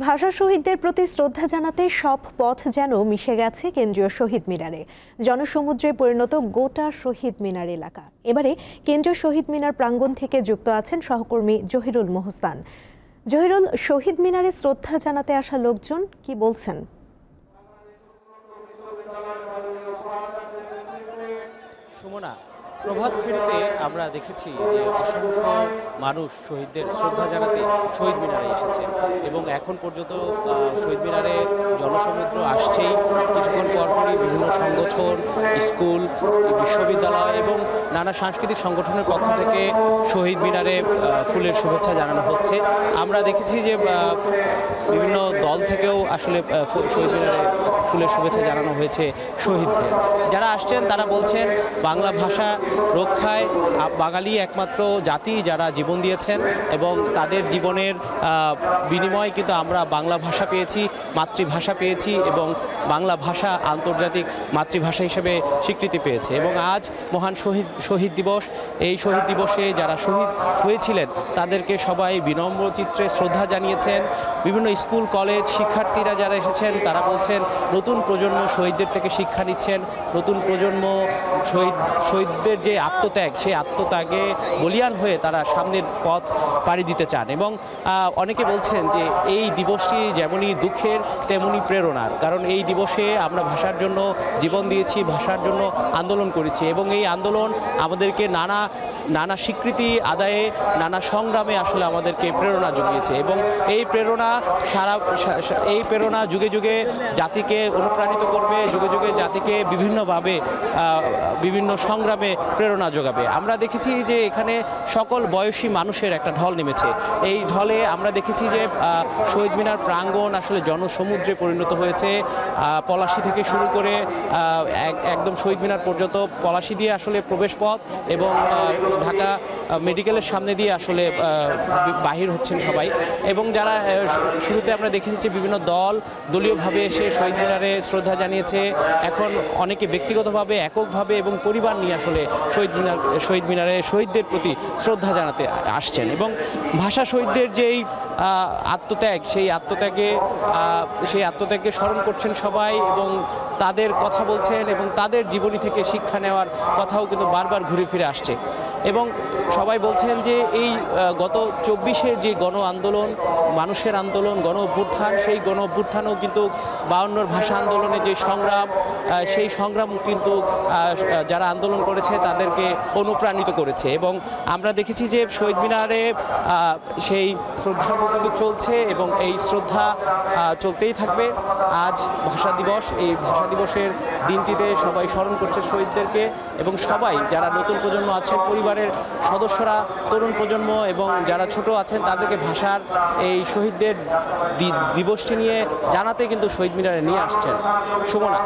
ভাষা শহীদদের প্রতি শ্রদ্ধা জানাতে সব পথ যেন মিশে গেছে কেন্দ্রীয় শহীদ মিনারে। জনসমুদ্রে পরিণত গোটা শহীদ মিনার এলাকা। এবারে কেন্দ্রীয় শহীদ মিনার প্রাঙ্গণ থেকে যুক্ত আছেন সহকর্মী জহিরুল মোহসান। জহিরুল, শহীদ মিনারে শ্রদ্ধা জানাতে আসা লোকজন কি বলছেন? সুমনা, প্রভাত ফেরিতে আমরা দেখেছি যে অসংখ্য মানুষ শহীদদের শ্রদ্ধা জানাতে শহীদ মিনারে এসেছে এবং এখন পর্যন্ত শহীদ মিনারে জনসমুদ্র আসছেই। কিছুক্ষণ পরপরই বিভিন্ন সংগঠন, স্কুল, বিশ্ববিদ্যালয় এবং নানা সাংস্কৃতিক সংগঠনের পক্ষ থেকে শহীদ মিনারে ফুলের শুভেচ্ছা জানানো হচ্ছে। আমরা দেখেছি যে বিভিন্ন দল থেকেও আসলে শহীদ মিনারে ফুলের শুভেচ্ছা জানানো হয়েছে শহীদদের। যারা আসছেন তারা বলছেন বাংলা ভাষা রক্ষায় বাঙালি একমাত্র জাতি যারা জীবন দিয়েছেন এবং তাদের জীবনের বিনিময়ে কিন্তু আমরা বাংলা ভাষা পেয়েছি, মাতৃভাষা পেয়েছি এবং বাংলা ভাষা আন্তর্জাতিক মাতৃভাষা হিসেবে স্বীকৃতি পেয়েছে। এবং আজ মহান শহীদ দিবস। এই শহীদ দিবসে যারা শহীদ হয়েছিলেন তাদেরকে সবাই বিনম্র চিত্রে শ্রদ্ধা জানিয়েছেন। বিভিন্ন স্কুল কলেজ শিক্ষার্থীরা যারা এসেছেন তারা বলছেন নতুন প্রজন্ম শহীদদের থেকে শিক্ষা নিচ্ছেন। নতুন প্রজন্ম শহীদদের যে আত্মত্যাগ, সেই আত্মত্যাগে বলিয়ান হয়ে তারা সামনের পথ পাড়ি দিতে চান। এবং অনেকে বলছেন যে এই দিবসটি যেমনই দুঃখের তেমনই প্রেরণার, কারণ এই দিবসে আমরা ভাষার জন্য জীবন দিয়েছি, ভাষার জন্য আন্দোলন করেছি এবং এই আন্দোলন আমাদেরকে নানা স্বীকৃতি আদায়ে, নানা সংগ্রামে আসলে আমাদেরকে প্রেরণা জুগিয়েছে এবং এই প্রেরণা যুগে যুগে জাতিকে অনুপ্রাণিত করবে, যুগে যুগে জাতিকে বিভিন্নভাবে বিভিন্ন সংগ্রামে প্রেরণা যোগাবে। আমরা দেখেছি যে এখানে সকল বয়সী মানুষের একটা ঢল নেমেছে। এই ঢলে আমরা দেখেছি যে শহীদ মিনার প্রাঙ্গণ আসলে জনসমুদ্রে পরিণত হয়েছে। পলাশী থেকে শুরু করে একদম শহীদ মিনার পর্যন্ত পলাশী দিয়ে আসলে প্রবেশ পথ এবং ঢাকা মেডিকেলের সামনে দিয়ে আসলে বাহির হচ্ছেন সবাই। এবং যারা শুরুতে আমরা দেখেছি যে বিভিন্ন দলীয়ভাবে এসে শহীদ মিনারে শ্রদ্ধা জানিয়েছে। এখন অনেকে ব্যক্তিগতভাবে, এককভাবে এবং পরিবার নিয়ে আসলে শহীদ মিনারে শহীদদের প্রতি শ্রদ্ধা জানাতে আসছেন। এবং ভাষা শহীদদের যেই আত্মত্যাগ, সেই আত্মত্যাগকে স্মরণ করছেন সবাই এবং তাদের কথা বলছেন এবং তাদের জীবনী থেকে শিক্ষা নেওয়ার কথাও কিন্তু বারবার ঘুরে ফিরে আসছে। এবং সবাই বলছেন যে এই গত ২৪শে যে গণ আন্দোলন, মানুষের আন্দোলন, গণ অভ্যুত্থান, সেই গণ অভ্যুত্থানও কিন্তু ৫২'র ভাষা আন্দোলনের যে সংগ্রাম, সেই সংগ্রাম কিন্তু যারা আন্দোলন করেছে তাদেরকে অনুপ্রাণিত করেছে। এবং আমরা দেখেছি যে শহীদ মিনারে সেই শ্রদ্ধা কিন্তু চলছে এবং এই শ্রদ্ধা চলতেই থাকবে। আজ ভাষা দিবস, এই ভাষা দিবসের দিনটিতে সবাই স্মরণ করছে শহীদদেরকে এবং সবাই যারা নতুন প্রজন্ম আছেন, পরিবারের সদস্যরা, তরুণ প্রজন্ম এবং যারা ছোট আছেন তাদেরকে ভাষার এই শহীদদের দিবসটি নিয়ে জানাতে কিন্তু শহীদ মিনারে নিয়ে আসছেন। সুমনা।